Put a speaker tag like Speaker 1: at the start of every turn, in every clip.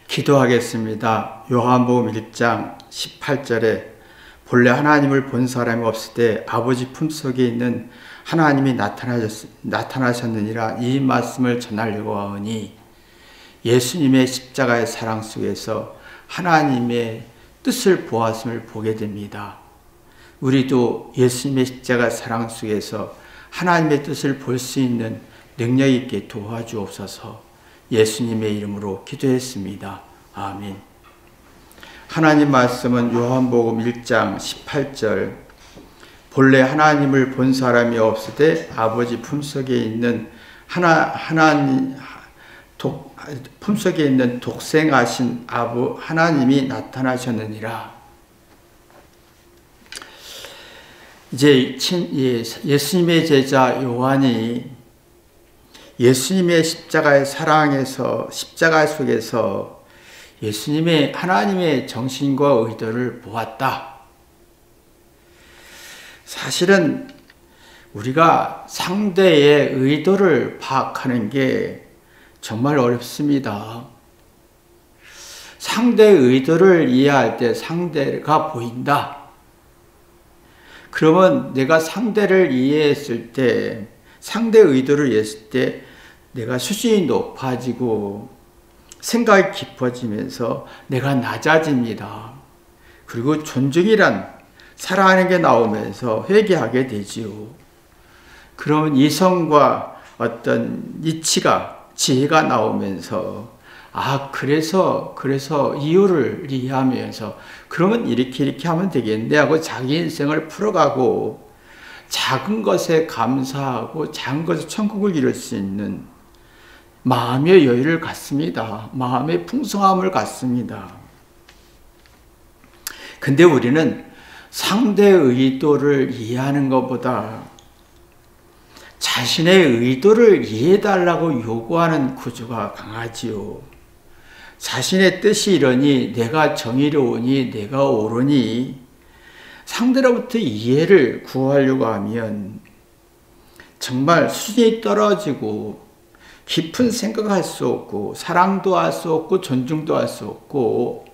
Speaker 1: 기도하겠습니다. 요한복음 1장 18절에 본래 하나님을 본 사람이 없을 때 아버지 품속에 있는 하나님이 나타나셨느니라. 이 말씀을 전하려고 하오니 예수님의 십자가의 사랑 속에서 하나님의 뜻을 보았음을 보게 됩니다. 우리도 예수님의 십자가 사랑 속에서 하나님의 뜻을 볼 수 있는 능력 있게 도와주옵소서. 예수님의 이름으로 기도했습니다. 아멘. 하나님 말씀은 요한복음 1장 18절 본래 하나님을 본 사람이 없을 때 아버지 품속에 있는 품속에 있는 독생하신 하나님이 나타나셨느니라. 이제 예수님의 제자 요한이 예수님의 십자가의 사랑에서 십자가 속에서 예수님의 하나님의 정신과 의도를 보았다. 사실은 우리가 상대의 의도를 파악하는 게 정말 어렵습니다. 상대의 의도를 이해할 때 상대가 보인다. 그러면 내가 상대를 이해했을 때, 상대의 의도를 이해했을 때 내가 수준이 높아지고 생각이 깊어지면서 내가 낮아집니다. 그리고 존중이란 사랑하는 게 나오면서 회개하게 되지요. 그러면 이성과 어떤 이치가, 지혜가 나오면서 그래서 이유를 이해하면서 그러면 이렇게 하면 되겠네 하고 자기 인생을 풀어가고 작은 것에 감사하고 작은 것에 천국을 이룰 수 있는 마음의 여유를 갖습니다. 마음의 풍성함을 갖습니다. 근데 우리는 상대의 의도를 이해하는 것보다 자신의 의도를 이해해달라고 요구하는 구조가 강하지요. 자신의 뜻이 이러니, 내가 정의로우니, 내가 옳으니 상대로부터 이해를 구하려고 하면 정말 수준이 떨어지고 깊은 생각할 수 없고 사랑도 할 수 없고 존중도 할 수 없고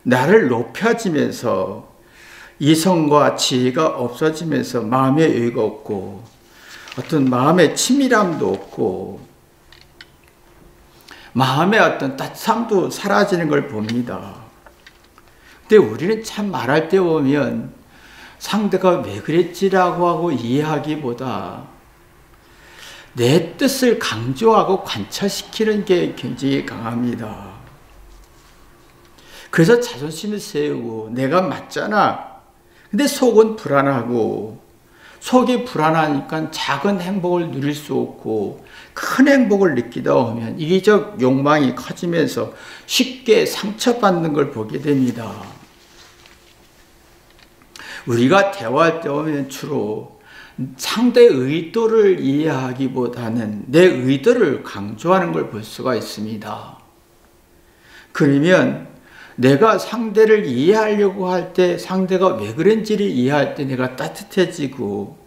Speaker 1: 나를 높여지면서 이성과 지혜가 없어지면서 마음의 여유가 없고 어떤 마음의 치밀함도 없고 마음의 어떤 따뜻함도 사라지는 걸 봅니다. 근데 우리는 참 말할 때 보면 상대가 왜 그랬지라고 하고 이해하기보다 내 뜻을 강조하고 관철시키는 게 굉장히 강합니다. 그래서 자존심을 세우고 내가 맞잖아. 근데 속은 불안하고 속이 불안하니까 작은 행복을 누릴 수 없고 큰 행복을 느끼다 보면 이기적 욕망이 커지면서 쉽게 상처받는 걸 보게 됩니다. 우리가 대화할 때 보면 주로 상대의 의도를 이해하기보다는 내 의도를 강조하는 걸 볼 수가 있습니다. 그러면 내가 상대를 이해하려고 할 때 상대가 왜 그런지를 이해할 때 내가 따뜻해지고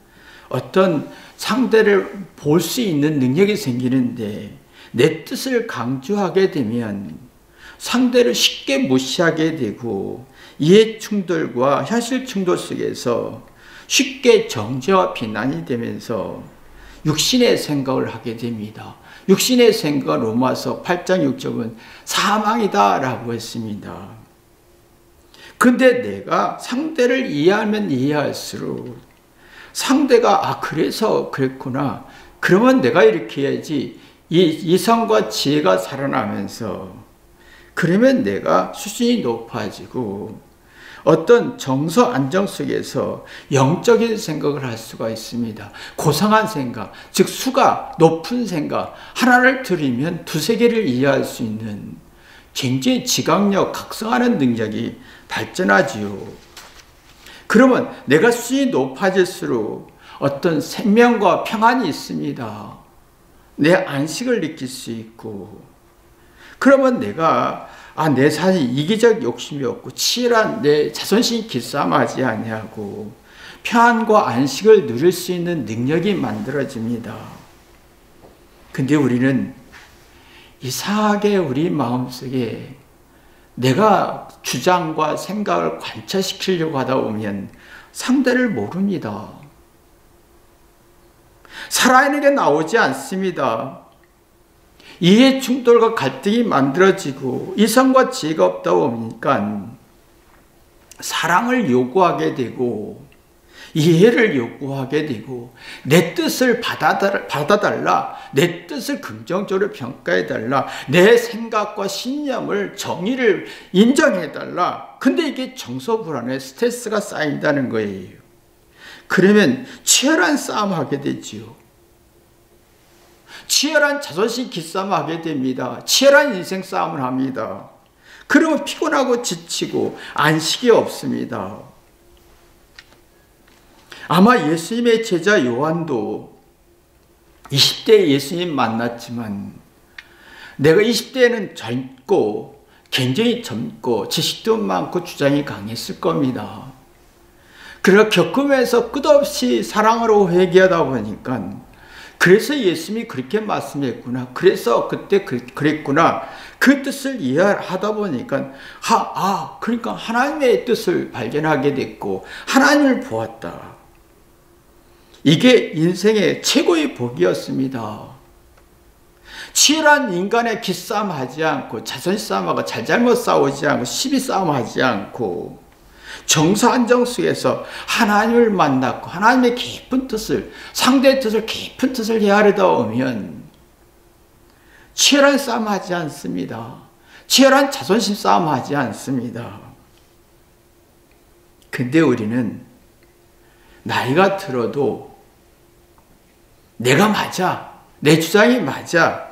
Speaker 1: 어떤 상대를 볼 수 있는 능력이 생기는데 내 뜻을 강조하게 되면 상대를 쉽게 무시하게 되고 이해 충돌과 현실 충돌 속에서 쉽게 정죄와 비난이 되면서 육신의 생각을 하게 됩니다. 육신의 생각은 로마서 8장 6절은 사망이다 라고 했습니다. 근데 내가 상대를 이해하면 이해할수록 상대가 그래서 그랬구나. 그러면 내가 이렇게 해야지. 이성과 지혜가 살아나면서 그러면 내가 수준이 높아지고 어떤 정서 안정 속에서 영적인 생각을 할 수가 있습니다. 고상한 생각, 즉 수가 높은 생각, 하나를 들으면 두세 개를 이해할 수 있는 굉장히 지각력, 각성하는 능력이 발전하지요. 그러면 내가 수준이 높아질수록 어떤 생명과 평안이 있습니다. 내 안식을 느낄 수 있고 그러면 내가 내 삶이 이기적 욕심이 없고 치열한 내 자존심 기싸움하지 아니하고 평안과 안식을 누릴 수 있는 능력이 만들어집니다. 근데 우리는 이상하게 우리 마음속에 내가 주장과 생각을 관철시키려고 하다 보면 상대를 모릅니다. 살아있는 게 나오지 않습니다. 이해 충돌과 갈등이 만들어지고 이성과 지혜가 없다 보니까 사랑을 요구하게 되고 이해를 요구하게 되고 내 뜻을 받아달라, 내 뜻을 긍정적으로 평가해달라, 내 생각과 신념을 정의를 인정해달라. 근데 이게 정서불안에 스트레스가 쌓인다는 거예요. 그러면 치열한 싸움 하게 되지요. 치열한 자존심 기싸움 하게 됩니다. 치열한 인생 싸움을 합니다. 그러면 피곤하고 지치고 안식이 없습니다. 아마 예수님의 제자 요한도 20대에 예수님 만났지만 내가 20대에는 젊고 굉장히 젊고 지식도 많고 주장이 강했을 겁니다. 그러나 겪으면서 끝없이 사랑으로 회개하다 보니까 그래서 예수님이 그렇게 말씀했구나. 그래서 그때 그랬구나. 그 뜻을 이해하다 보니까 그러니까 하나님의 뜻을 발견하게 됐고 하나님을 보았다. 이게 인생의 최고의 복이었습니다. 치열한 인간의 기싸움 하지 않고 자존싸움하고 잘잘못 싸우지 않고 시비싸움 하지 않고 정서 안정 속에서 하나님을 만났고 하나님의 깊은 뜻을, 상대의 뜻을, 깊은 뜻을 헤아리다 오면 치열한 싸움 하지 않습니다. 치열한 자존심 싸움 하지 않습니다. 근데 우리는 나이가 들어도 내가 맞아, 내 주장이 맞아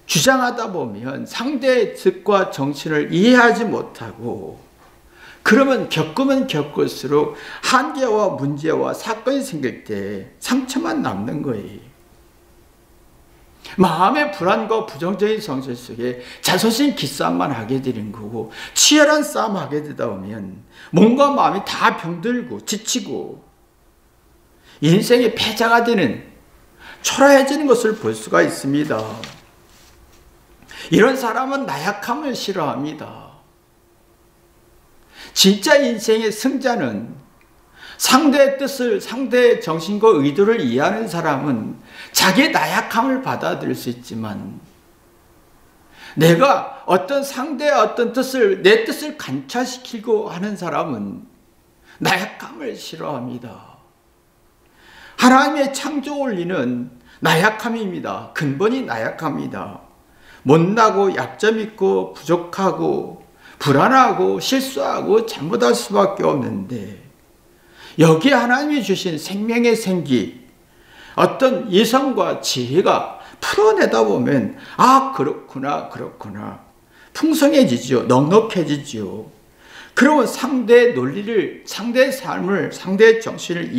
Speaker 1: 주장하다 보면 상대의 뜻과 정신을 이해하지 못하고 그러면 겪으면 겪을수록 한계와 문제와 사건이 생길 때 상처만 남는 거예요. 마음의 불안과 부정적인 성질 속에 자존심 기싸움만 하게 되는 거고 치열한 싸움 하게 되다 보면 몸과 마음이 다 병들고 지치고 인생의 패자가 되는 초라해지는 것을 볼 수가 있습니다. 이런 사람은 나약함을 싫어합니다. 진짜 인생의 승자는 상대의 뜻을, 상대의 정신과 의도를 이해하는 사람은 자기의 나약함을 받아들일 수 있지만 내가 어떤 상대의 어떤 뜻을, 내 뜻을 관찰시키고 하는 사람은 나약함을 싫어합니다. 하나님의 창조 원리는 나약함입니다. 근본이 나약합니다. 못나고 약점 있고 부족하고 불안하고 실수하고 잘못할 수밖에 없는데 여기에 하나님이 주신 생명의 생기, 어떤 이성과 지혜가 풀어내다 보면 그렇구나 풍성해지죠. 넉넉해지죠. 그러면 상대의 논리를, 상대의 삶을, 상대의 정신을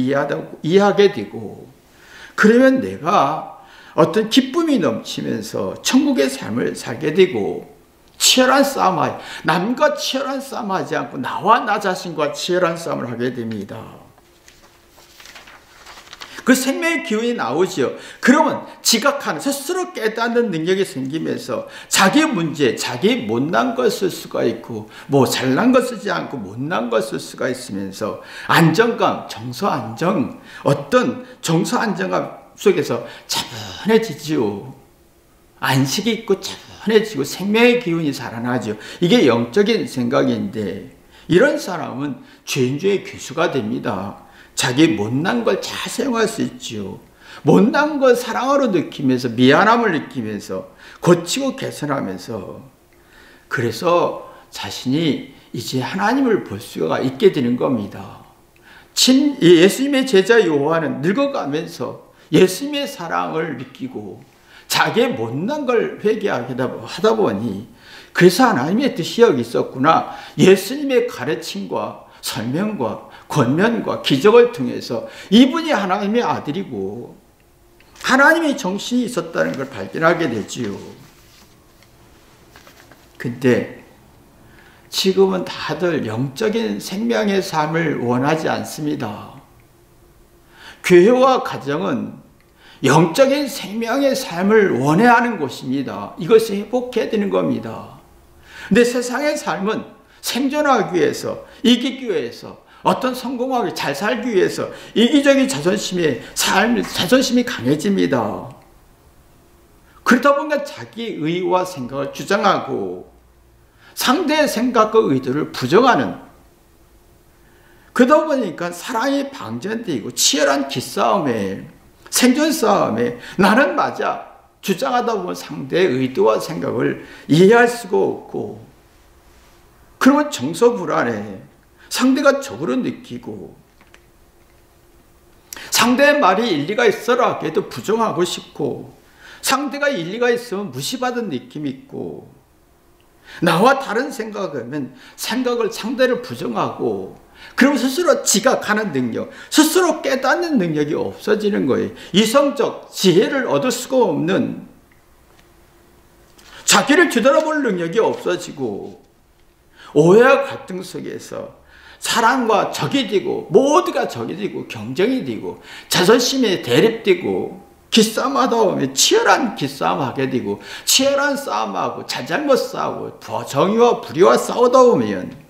Speaker 1: 이해하게 되고 그러면 내가 어떤 기쁨이 넘치면서 천국의 삶을 살게 되고 치열한 싸움하지, 남과 치열한 싸움하지 않고 나와 나 자신과 치열한 싸움을 하게 됩니다. 그 생명의 기운이 나오죠. 그러면 지각하는, 스스로 깨닫는 능력이 생기면서 자기 문제, 자기 못난 걸 쓸 수가 있고 잘난 걸 쓰지 않고 못난 걸 쓸 수가 있으면서 안정감, 정서 안정, 어떤 정서 안정감 속에서 차분해지지요. 안식이 있고 차분해지고 생명의 기운이 살아나죠. 이게 영적인 생각인데 이런 사람은 죄인 중에 괴수가 됩니다. 자기 못난 걸 잘 사용할 수 있지요. 못난 걸 사랑으로 느끼면서 미안함을 느끼면서 고치고 개선하면서 그래서 자신이 이제 하나님을 볼 수가 있게 되는 겁니다. 예수님의 제자 요한은 늙어가면서 예수님의 사랑을 느끼고 자기의 못난 걸 회개하다 보니 그래서 하나님의 뜻이 여기 있었구나. 예수님의 가르침과 설명과 권면과 기적을 통해서 이분이 하나님의 아들이고 하나님의 정신이 있었다는 걸 발견하게 되지요. 근데 지금은 다들 영적인 생명의 삶을 원하지 않습니다. 교회와 가정은 영적인 생명의 삶을 원해야 하는 곳입니다. 이것이 회복해야 되는 겁니다. 내 세상의 삶은 생존하기 위해서, 이기기 위해서, 어떤 성공하기, 잘 살기 위해서 이기적인 자존심이 강해집니다. 그러다 보니까 자기 의와 생각을 주장하고 상대의 생각과 의도를 부정하는, 그러다 보니까 사랑이 방전되고 치열한 기싸움에, 생존 싸움에 나는 맞아 주장하다 보면 상대의 의도와 생각을 이해할 수가 없고, 그러면 정서불안해. 상대가 적으로 느끼고, 상대의 말이 일리가 있어라 해도 부정하고 싶고, 상대가 일리가 있으면 무시받은 느낌이 있고, 나와 다른 생각을 하면 상대를 부정하고, 그럼 스스로 지각하는 능력, 스스로 깨닫는 능력이 없어지는 거예요. 이성적 지혜를 얻을 수가 없는, 자기를 뒤돌아볼 능력이 없어지고, 오해와 갈등 속에서 사랑과 적이 되고, 모두가 적이 되고, 경쟁이 되고, 자존심이 대립되고, 기싸움하다 보면 치열한 기싸움하게 되고, 치열한 싸움하고, 잘잘못 싸우고, 정의와 불의와 싸우다 보면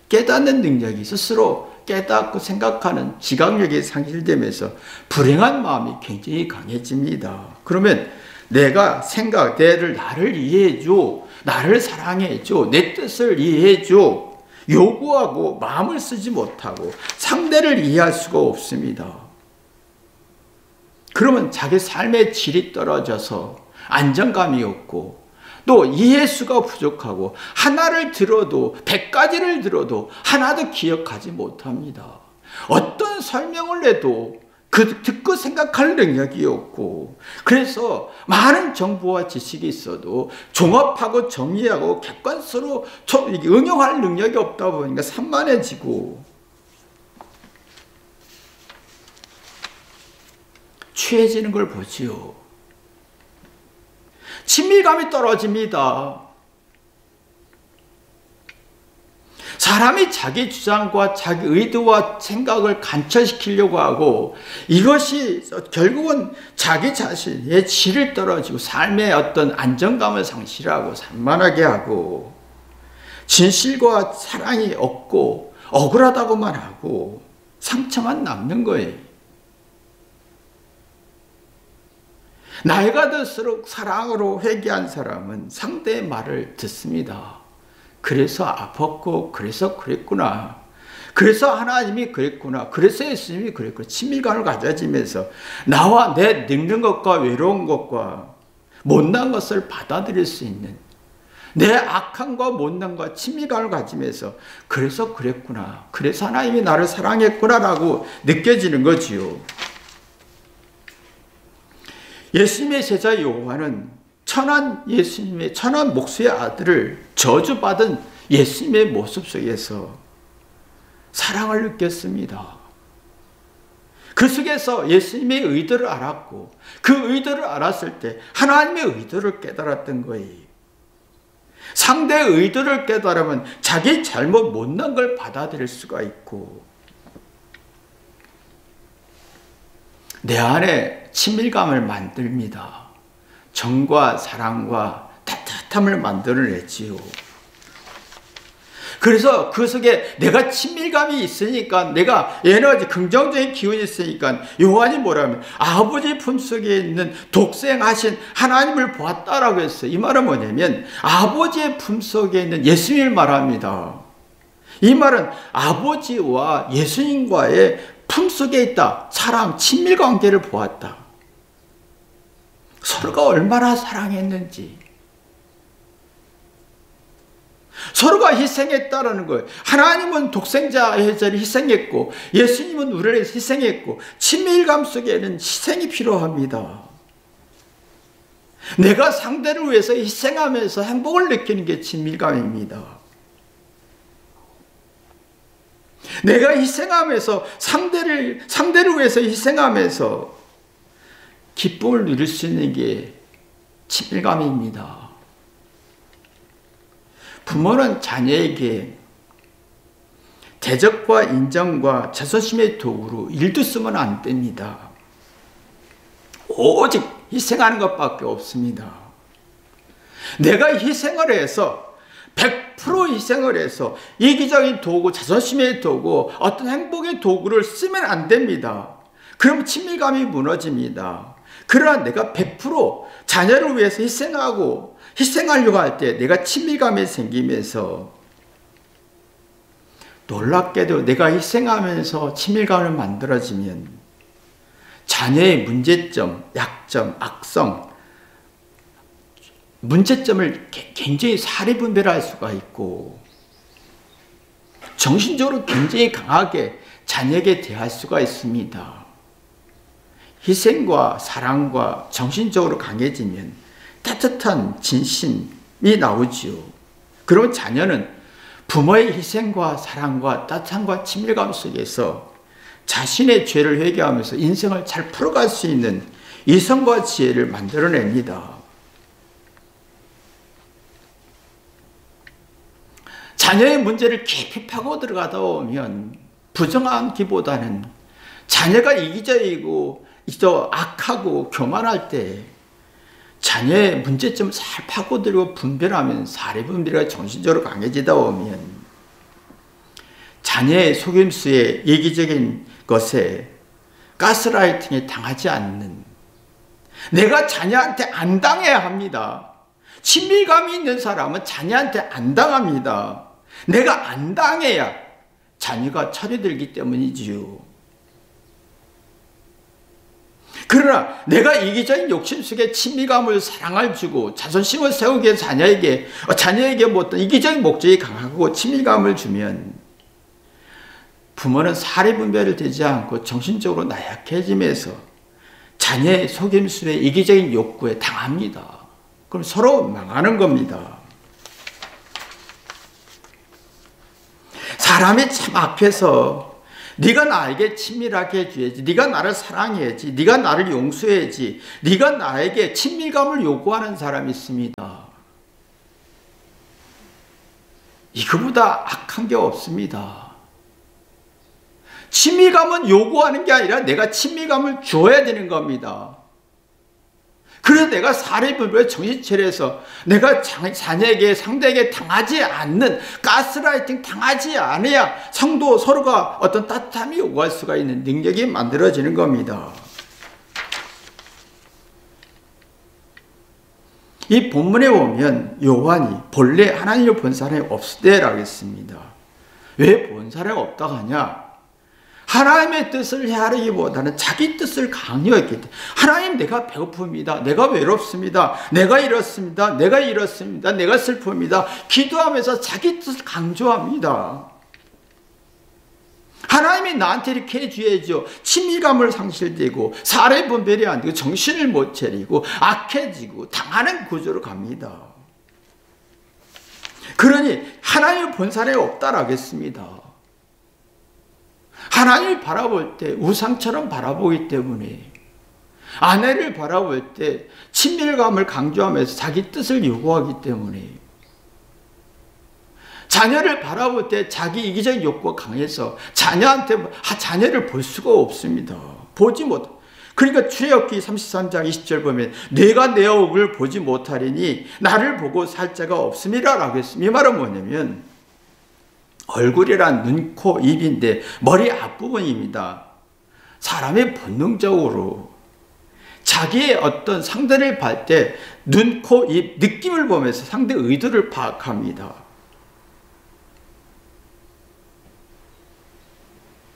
Speaker 1: 깨닫는 능력이, 스스로 깨닫고 생각하는 지각력이 상실되면서 불행한 마음이 굉장히 강해집니다. 그러면 내가 나를 이해해줘, 나를 사랑해줘, 내 뜻을 이해해줘 요구하고 마음을 쓰지 못하고 상대를 이해할 수가 없습니다. 그러면 자기 삶의 질이 떨어져서 안정감이 없고, 또 이해수가 부족하고, 하나를 들어도 100가지를 들어도 하나도 기억하지 못합니다. 어떤 설명을 해도 듣고 생각할 능력이 없고, 그래서 많은 정보와 지식이 있어도 종합하고 정리하고 객관적으로 응용할 능력이 없다 보니까 산만해지고 취해지는 걸 보지요. 친밀감이 떨어집니다. 사람이 자기 주장과 자기 의도와 생각을 관철시키려고 하고, 이것이 결국은 자기 자신의 질을 떨어지고 삶의 어떤 안정감을 상실하고 산만하게 하고, 진실과 사랑이 없고 억울하다고만 하고 상처만 남는 거예요. 나이가 들수록 사랑으로 회개한 사람은 상대의 말을 듣습니다. 그래서 아팠고, 그래서 그랬구나, 그래서 하나님이 그랬구나, 그래서 예수님이 그랬구나, 친밀감을 가져지면서 나와 내 늙는 것과 외로운 것과 못난 것을 받아들일 수 있는, 내 악함과 못난과 친밀감을 가지면서 그래서 그랬구나, 그래서 하나님이 나를 사랑했구나라고 느껴지는 거지요. 예수님의 제자 요한은 예수님의 천한 목수의 아들을 저주받은 예수님의 모습 속에서 사랑을 느꼈습니다. 그 속에서 예수님의 의도를 알았고, 그 의도를 알았을 때 하나님의 의도를 깨달았던 거예요. 상대의 의도를 깨달으면 자기 잘못 못난 걸 받아들일 수가 있고, 내 안에 친밀감을 만듭니다. 정과 사랑과 따뜻함을 만들어내지요. 그래서 그 속에 내가 친밀감이 있으니까, 내가 에너지, 긍정적인 기운이 있으니까, 요한이 뭐라면 아버지 품속에 있는 독생하신 하나님을 보았다라고 했어요. 이 말은 뭐냐면 아버지의 품속에 있는 예수님을 말합니다. 이 말은 아버지와 예수님과의 품속에 있다, 사랑, 친밀관계를 보았다. 서로가 얼마나 사랑했는지, 서로가 희생했다라는 거예요. 하나님은 독생자의 자를 희생했고, 예수님은 우리를 위해서 희생했고, 친밀감 속에는 희생이 필요합니다. 내가 상대를 위해서 희생하면서 행복을 느끼는 게 친밀감입니다. 내가 희생하면서 상대를 위해서 희생하면서 기쁨을 누릴 수 있는 게 친밀감입니다. 부모는 자녀에게 대접과 인정과 자존심의 도구로 일도 쓰면 안 됩니다. 오직 희생하는 것밖에 없습니다. 내가 희생을 해서 100% 희생을 해서 이기적인 도구, 자존심의 도구, 어떤 행복의 도구를 쓰면 안 됩니다. 그럼 친밀감이 무너집니다. 그러나 내가 100% 자녀를 위해서 희생하려고 할 때 내가 친밀감이 생기면서, 놀랍게도 내가 희생하면서 친밀감을 만들어지면 자녀의 문제점, 약점, 악성, 문제점을 굉장히 사리분별할 수가 있고, 정신적으로 굉장히 강하게 자녀에게 대할 수가 있습니다. 희생과 사랑과 정신적으로 강해지면 따뜻한 진심이 나오지요. 그럼 자녀는 부모의 희생과 사랑과 따뜻함과 친밀감 속에서 자신의 죄를 회개하면서 인생을 잘 풀어갈 수 있는 이성과 지혜를 만들어냅니다. 자녀의 문제를 깊이 파고 들어가다 보면 부정하기보다는 자녀가 이기적이고 악하고 교만할 때 자녀의 문제점을 잘 파고들고 분별하면, 사례분별이 정신적으로 강해지다 보면 자녀의 속임수에, 이기적인 것에, 가스라이팅에 당하지 않는, 내가 자녀한테 안 당해야 합니다. 친밀감이 있는 사람은 자녀한테 안 당합니다. 내가 안 당해야 자녀가 철이 때문이지요. 그러나 내가 이기적인 욕심 속에 친밀감을, 사랑을 주고 자존심을 세우기 위해 자녀에게 어떤 이기적인 목적이 강하고 친밀감을 주면 부모는 사리분별을 되지 않고 정신적으로 나약해지면서 자녀의 속임수에, 이기적인 욕구에 당합니다. 그럼 서로 망하는 겁니다. 사람이 참 앞에서 네가 나에게 친밀하게 해줘야지, 네가 나를 사랑해야지, 네가 나를 용서해야지, 네가 나에게 친밀감을 요구하는 사람이 있습니다. 이거보다 악한 게 없습니다. 친밀감은 요구하는 게 아니라 내가 친밀감을 줘야 되는 겁니다. 그래서 내가 사례분별에 정신 차려서 내가 자녀에게, 상대에게 당하지 않는, 가스라이팅 당하지 않아야 성도 서로가 어떤 따뜻함이 오갈 수가 있는 능력이 만들어지는 겁니다. 이 본문에 보면 요한이 본래 하나님을 본 사람이 없으되라고 했습니다. 왜 본 사람이 없다고 하냐? 하나님의 뜻을 헤아리기보다는 자기 뜻을 강요했기 때문에, 하나님 내가 배고픕니다, 내가 외롭습니다, 내가 이렇습니다, 내가 이렇습니다, 내가 슬픕니다, 기도하면서 자기 뜻을 강조합니다. 하나님이 나한테 이렇게 해줘야죠. 친밀감을 상실되고 사례분별이 안 되고 정신을 못 차리고 악해지고 당하는 구조로 갑니다. 그러니 하나님을 본 사람이 없다라고 했습니다. 하나님을 바라볼 때 우상처럼 바라보기 때문에, 아내를 바라볼 때 친밀감을 강조하면서 자기 뜻을 요구하기 때문에, 자녀를 바라볼 때 자기 이기적인 욕구가 강해서 자녀를 볼 수가 없습니다. 보지 못. 그러니까 출애굽기 33장 20절 보면 내가 내 얼굴을 보지 못하리니 나를 보고 살 자가 없음이라 라고 했습니다. 이 말은 뭐냐면 얼굴이란 눈, 코, 입인데 머리 앞부분입니다. 사람이 본능적으로 자기의 어떤 상대를 볼 때 눈, 코, 입, 느낌을 보면서 상대의 의도를 파악합니다.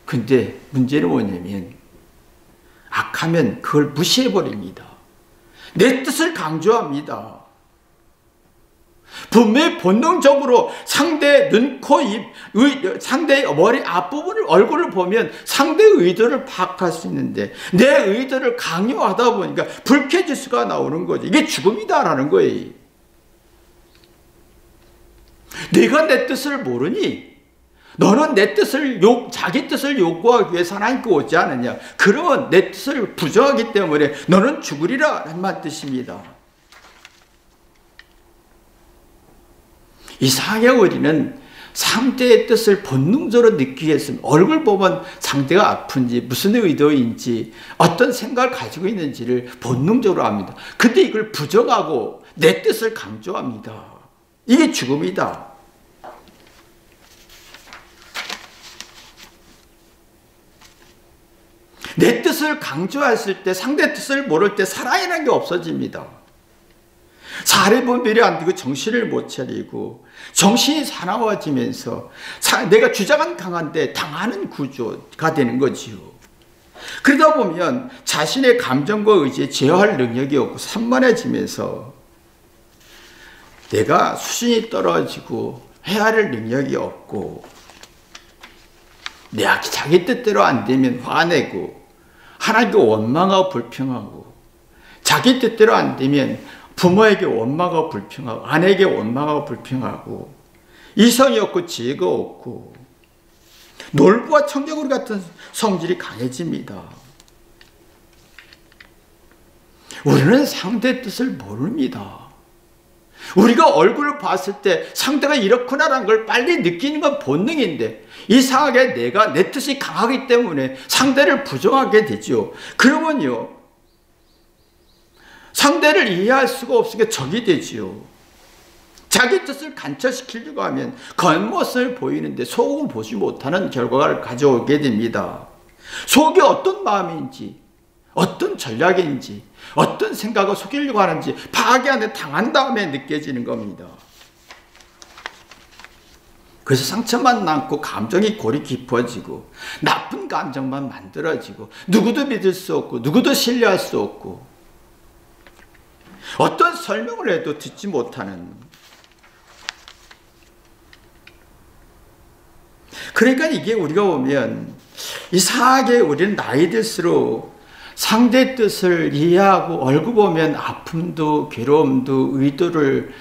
Speaker 1: 근데 문제는 뭐냐면 악하면 그걸 무시해버립니다. 내 뜻을 강조합니다. 분명히 본능적으로 상대의 눈, 코, 입, 상대의 머리 앞부분을, 얼굴을 보면 상대의 의도를 파악할 수 있는데 내 의도를 강요하다 보니까 불쾌지수가 나오는 거죠. 이게 죽음이다라는 거예요. 내가 내 뜻을 모르니 너는 내 뜻을 자기 뜻을 요구하기 위해서 하나님께 오지 않느냐. 그러면 내 뜻을 부정하기 때문에 너는 죽으리라 라는 뜻입니다. 이상하게 우리는 상대의 뜻을 본능적으로 느끼게 했으면 얼굴 보면 상대가 아픈지 무슨 의도인지 어떤 생각을 가지고 있는지를 본능적으로 압니다. 근데 이걸 부정하고 내 뜻을 강조합니다. 이게 죽음이다. 내 뜻을 강조했을 때, 상대 뜻을 모를 때 사랑이라는 게 없어집니다. 사례 분별이 안 되고 정신을 못 차리고 정신이 사나워지면서 내가 주장은 강한데 당하는 구조가 되는 거지요. 그러다 보면 자신의 감정과 의지에 제어할 능력이 없고 산만해지면서 내가 수준이 떨어지고 헤아릴 능력이 없고 내가 자기 뜻대로 안 되면 화내고 하나님께 원망하고 불평하고 자기 뜻대로 안 되면 부모에게 원망하고 불평하고 아내에게 원망하고 불평하고 이성이 없고 지혜가 없고 놀부와 청개구리 같은 성질이 강해집니다. 우리는 상대의 뜻을 모릅니다. 우리가 얼굴을 봤을 때 상대가 이렇구나라는 걸 빨리 느끼는 건 본능인데 이상하게 내 뜻이 강하기 때문에 상대를 부정하게 되죠. 그러면요 상대를 이해할 수가 없으니까 적이 되지요. 자기 뜻을 관철시키려고 하면 겉모습을 보이는데 속을 보지 못하는 결과를 가져오게 됩니다. 속이 어떤 마음인지 어떤 전략인지 어떤 생각을 속이려고 하는지 파악이 안 돼 당한 다음에 느껴지는 겁니다. 그래서 상처만 남고 감정이 골이 깊어지고 나쁜 감정만 만들어지고 누구도 믿을 수 없고 누구도 신뢰할 수 없고 어떤 설명을 해도 듣지 못하는. 그러니까 이게 우리가 보면 이상하게 우리는 나이 들수록 상대 뜻을 이해하고 얼굴 보면 아픔도 괴로움도 의도를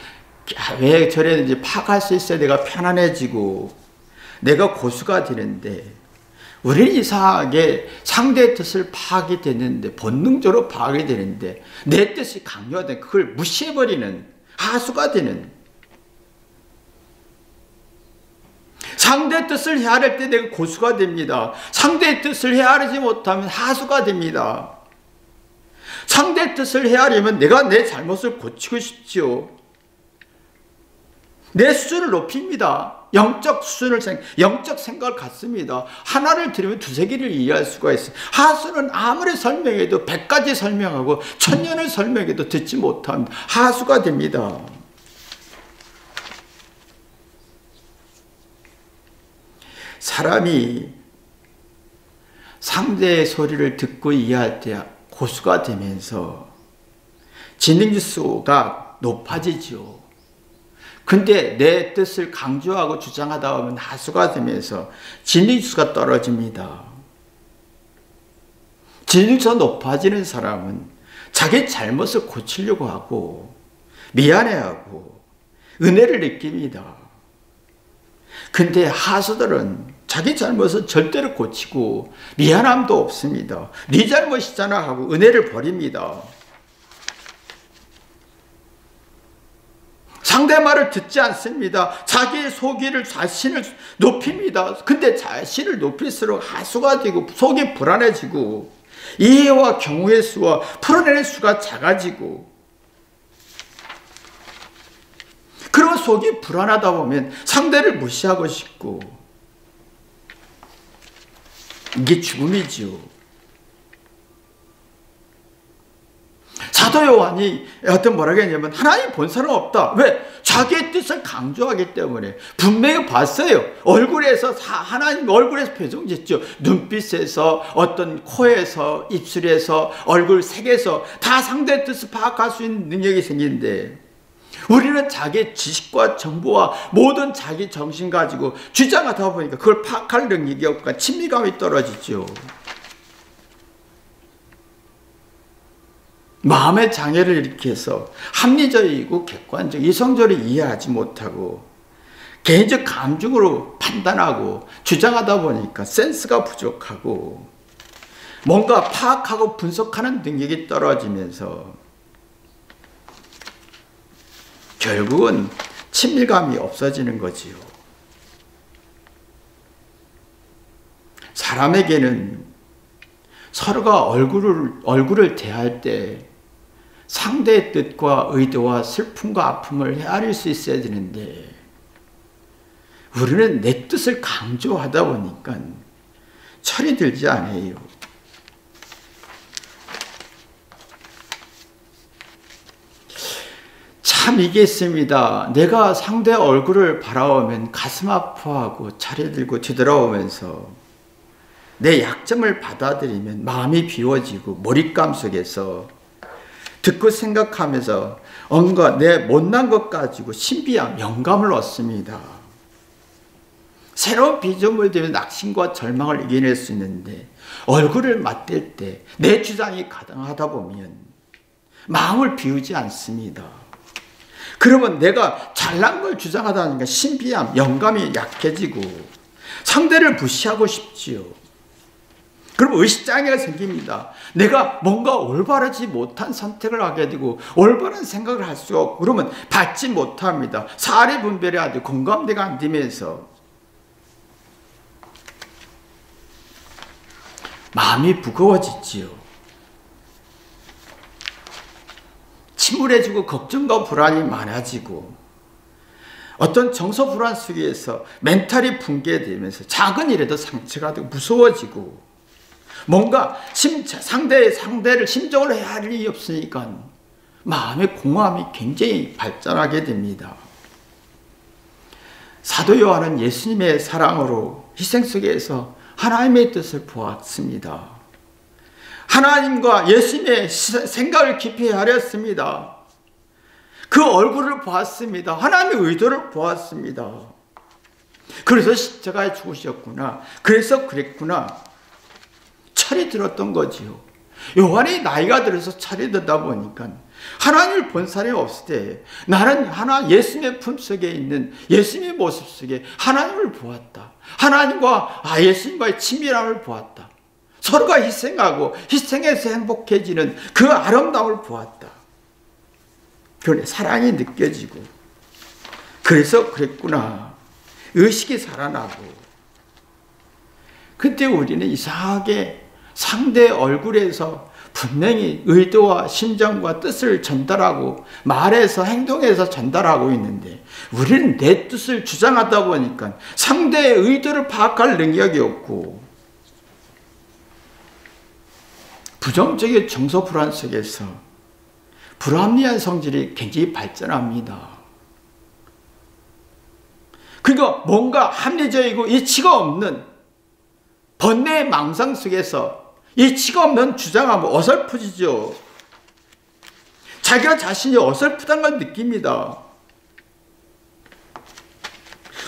Speaker 1: 왜 저랬는지 파악할 수 있어야 내가 편안해지고 내가 고수가 되는데 우리는 이상하게 상대의 뜻을 파악이 되는데 본능적으로 파악이 되는데 내 뜻이 강요하되 그걸 무시해버리는 하수가 되는 상대의 뜻을 헤아릴 때 내가 고수가 됩니다. 상대의 뜻을 헤아리지 못하면 하수가 됩니다. 상대의 뜻을 헤아리면 내가 내 잘못을 고치고 싶지요. 내 수준을 높입니다. 영적 수준을 영적 생각을 갖습니다. 하나를 들으면 두세 개를 이해할 수가 있어요. 하수는 아무리 설명해도 100가지 설명하고 1000년을 설명해도 듣지 못합니다. 하수가 됩니다. 사람이 상대의 소리를 듣고 이해할 때 고수가 되면서 지능지수가 높아지죠. 근데 내 뜻을 강조하고 주장하다 보면 하수가 되면서 지능지수가 떨어집니다. 지능지수가 높아지는 사람은 자기 잘못을 고치려고 하고 미안해하고 은혜를 느낍니다. 근데 하수들은 자기 잘못을 절대로 고치고 미안함도 없습니다. 네 잘못이잖아 하고 은혜를 버립니다. 상대 말을 듣지 않습니다. 자기의 자신을 높입니다. 근데 자신을 높일수록 하수가 되고 속이 불안해지고 이해와 경우의 수와 풀어내는 수가 작아지고 그러면 속이 불안하다 보면 상대를 무시하고 싶고 이게 죽음이지요. 사도 요한이 뭐라고 했냐면 하나님 본사는 없다. 왜? 자기의 뜻을 강조하기 때문에 분명히 봤어요. 얼굴에서 하나님 얼굴에서 표정짓죠. 눈빛에서 어떤 코에서 입술에서 얼굴 색에서 다 상대의 뜻을 파악할 수 있는 능력이 생기는데 우리는 자기 지식과 정보와 모든 자기 정신 가지고 주장하다 보니까 그걸 파악할 능력이 없고 친밀감이 떨어지죠. 마음의 장애를 일으켜서 합리적이고 객관적, 이성적으로 이해하지 못하고 개인적 감정으로 판단하고 주장하다 보니까 센스가 부족하고 뭔가 파악하고 분석하는 능력이 떨어지면서 결국은 친밀감이 없어지는 거지요. 사람에게는 서로가 얼굴을 대할 때 상대의 뜻과 의도와 슬픔과 아픔을 헤아릴 수 있어야 되는데 우리는 내 뜻을 강조하다 보니까 철이 들지 않아요. 참 이게 있습니다. 내가 상대 얼굴을 바라보면 가슴 아파하고 철이 들고 뒤돌아오면서 내 약점을 받아들이면 마음이 비워지고 몰입감 속에서 듣고 생각하면서 뭔가 내 못난 것 가지고 신비한 영감을 얻습니다. 새로운 비전을 되면 낙심과 절망을 이겨낼 수 있는데 얼굴을 맞댈 때 내 주장이 가능하다 보면 마음을 비우지 않습니다. 그러면 내가 잘난 걸 주장하다 보니까 신비함, 영감이 약해지고 상대를 무시하고 싶지요. 그럼 의식장애가 생깁니다. 내가 뭔가 올바르지 못한 선택을 하게 되고 올바른 생각을 할 수 없고 그러면 받지 못합니다. 사리 분별이 안 되고 공감대가 안 되면서 마음이 무거워지지요. 침울해지고 걱정과 불안이 많아지고 어떤 정서 불안 속에서 멘탈이 붕괴되면서 작은 일에도 상처가 되고 무서워지고 뭔가 상대를 심정을 헤아릴 일이 없으니까 마음의 공허함이 굉장히 발전하게 됩니다. 사도 요한은 예수님의 사랑으로 희생 속에서 하나님의 뜻을 보았습니다. 하나님과 예수님의 생각을 깊이 헤아렸습니다. 그 얼굴을 보았습니다. 하나님의 의도를 보았습니다. 그래서 십자가에 죽으셨구나. 그래서 그랬구나. 철이 들었던 거지요. 요한이 나이가 들어서 철이 들다 보니까 하나님을 본 사람이 없을 때 나는 예수님의 품속에 있는 예수님의 모습 속에 하나님을 보았다. 하나님과 예수님과의 친밀함을 보았다. 서로가 희생하고 희생해서 행복해지는 그 아름다움을 보았다. 그런데 사랑이 느껴지고 그래서 그랬구나. 의식이 살아나고 그때 우리는 이상하게 상대 얼굴에서 분명히 의도와 심정과 뜻을 전달하고 말해서 행동해서 전달하고 있는데 우리는 내 뜻을 주장하다 보니까 상대의 의도를 파악할 능력이 없고 부정적인 정서 불안 속에서 불합리한 성질이 굉장히 발전합니다. 그러니까 뭔가 합리적이고 이치가 없는 번뇌의 망상 속에서 이치가 없는 주장하면 어설프지죠. 자기가 자신이 어설프다는 걸 느낍니다.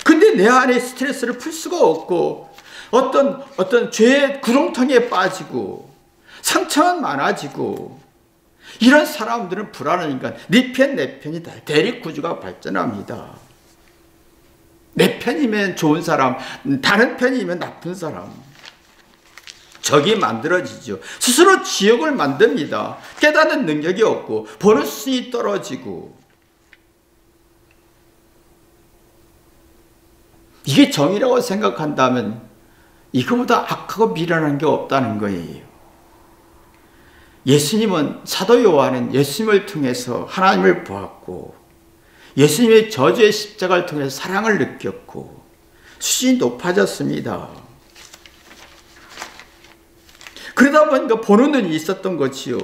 Speaker 1: 근데 내 안에 스트레스를 풀 수가 없고 어떤 죄의 구렁텅이에 빠지고 상처만 많아지고 이런 사람들은 불안하니까 네 편 내 편이다. 대립구조가 발전합니다. 내 편이면 좋은 사람, 다른 편이면 나쁜 사람. 적이 만들어지죠. 스스로 지역을 만듭니다. 깨닫는 능력이 없고 보는 수준이 떨어지고 이게 정의라고 생각한다면 이거보다 악하고 미련한 게 없다는 거예요. 예수님은 사도 요한은 예수님을 통해서 하나님을 보았고 예수님의 저주의 십자가를 통해서 사랑을 느꼈고 수준이 높아졌습니다. 그러다 보니까 보는 눈이 있었던 거지요.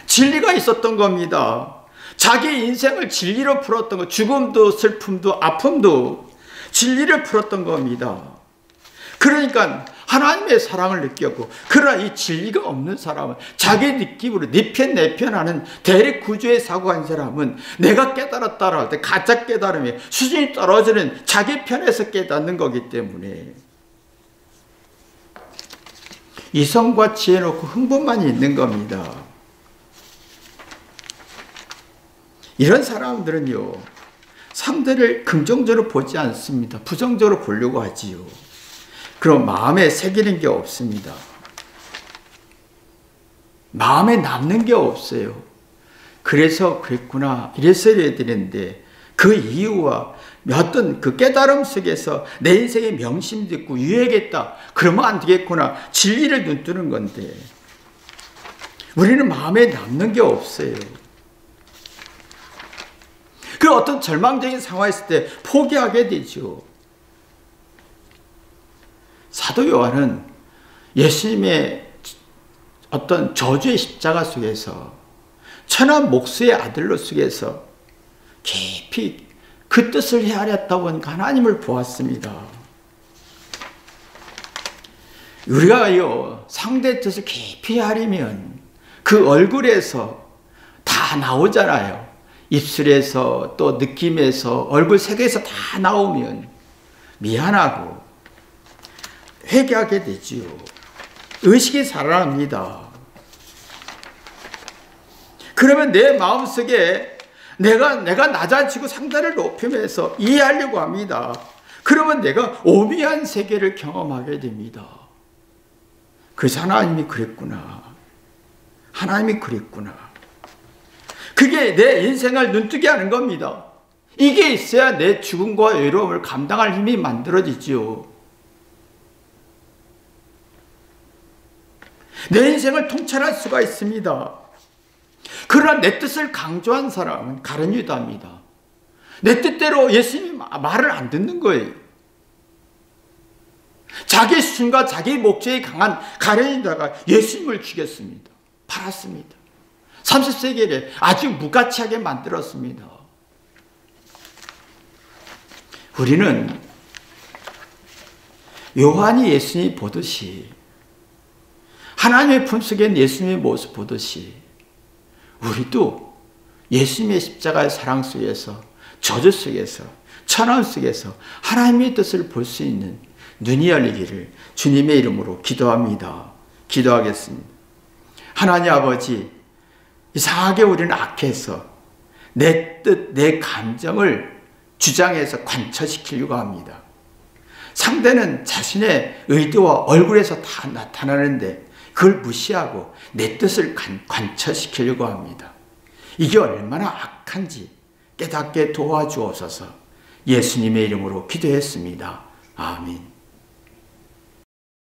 Speaker 1: 진리가 있었던 겁니다. 자기 인생을 진리로 풀었던 것, 죽음도 슬픔도 아픔도 진리를 풀었던 겁니다. 그러니까 하나님의 사랑을 느꼈고 그러나 이 진리가 없는 사람은 자기 느낌으로 네 편 내 편 하는 대립 구조에 사고 한 사람은 내가 깨달았다라 할 때 가짜 깨달음이 수준이 떨어지는 자기 편에서 깨닫는 거기 때문에 이성과 지혜 놓고 흥분만 있는 겁니다. 이런 사람들은요, 상대를 긍정적으로 보지 않습니다. 부정적으로 보려고 하지요. 그럼 마음에 새기는 게 없습니다. 마음에 남는 게 없어요. 그래서 그랬구나. 이래서 이래야 되는데 그 이유와 어떤 그 깨달음 속에서 내 인생에 명심도 있고 유해겠다. 그러면 안 되겠구나. 진리를 눈뜨는 건데 우리는 마음에 남는 게 없어요. 그 어떤 절망적인 상황이 있을 때 포기하게 되죠. 사도 요한은 예수님의 어떤 저주의 십자가 속에서 천한 목수의 아들로 속에서 깊이 그 뜻을 헤아렸다고 하니까 하나님을 보았습니다. 우리가요, 상대의 뜻을 깊이 헤아리면 그 얼굴에서 다 나오잖아요. 입술에서 또 느낌에서 얼굴 색에서 다 나오면 미안하고 회개하게 되지요. 의식이 살아납니다. 그러면 내 마음속에 내가 낮아지고 상대를 높이면서 이해하려고 합니다. 그러면 내가 오묘한 세계를 경험하게 됩니다. 그래서 하나님이 그랬구나. 하나님이 그랬구나. 그게 내 인생을 눈뜨게 하는 겁니다. 이게 있어야 내 죽음과 외로움을 감당할 힘이 만들어지지요. 내 인생을 통찰할 수가 있습니다. 그러나 내 뜻을 강조한 사람은 가룟 유다입니다. 내 뜻대로 예수님이 말을 안 듣는 거예요. 자기 수준과 자기 목적이 강한 가룟 유다가 예수님을 죽였습니다. 팔았습니다. 30세기에 아주 무가치하게 만들었습니다. 우리는 요한이 예수님이 보듯이 하나님의 품속에 예수님의 모습 보듯이 우리도 예수님의 십자가의 사랑 속에서 저주 속에서 천함 속에서 하나님의 뜻을 볼 수 있는 눈이 열리기를 주님의 이름으로 기도합니다. 기도하겠습니다. 하나님 아버지, 이상하게 우리는 악해서 내 뜻, 내 감정을 주장해서 관철시키려고 합니다. 상대는 자신의 의도와 얼굴에서 다 나타나는데 그걸 무시하고 내 뜻을 관철시키려고 합니다. 이게 얼마나 악한지 깨닫게 도와주옵소서. 예수님의 이름으로 기도했습니다. 아멘.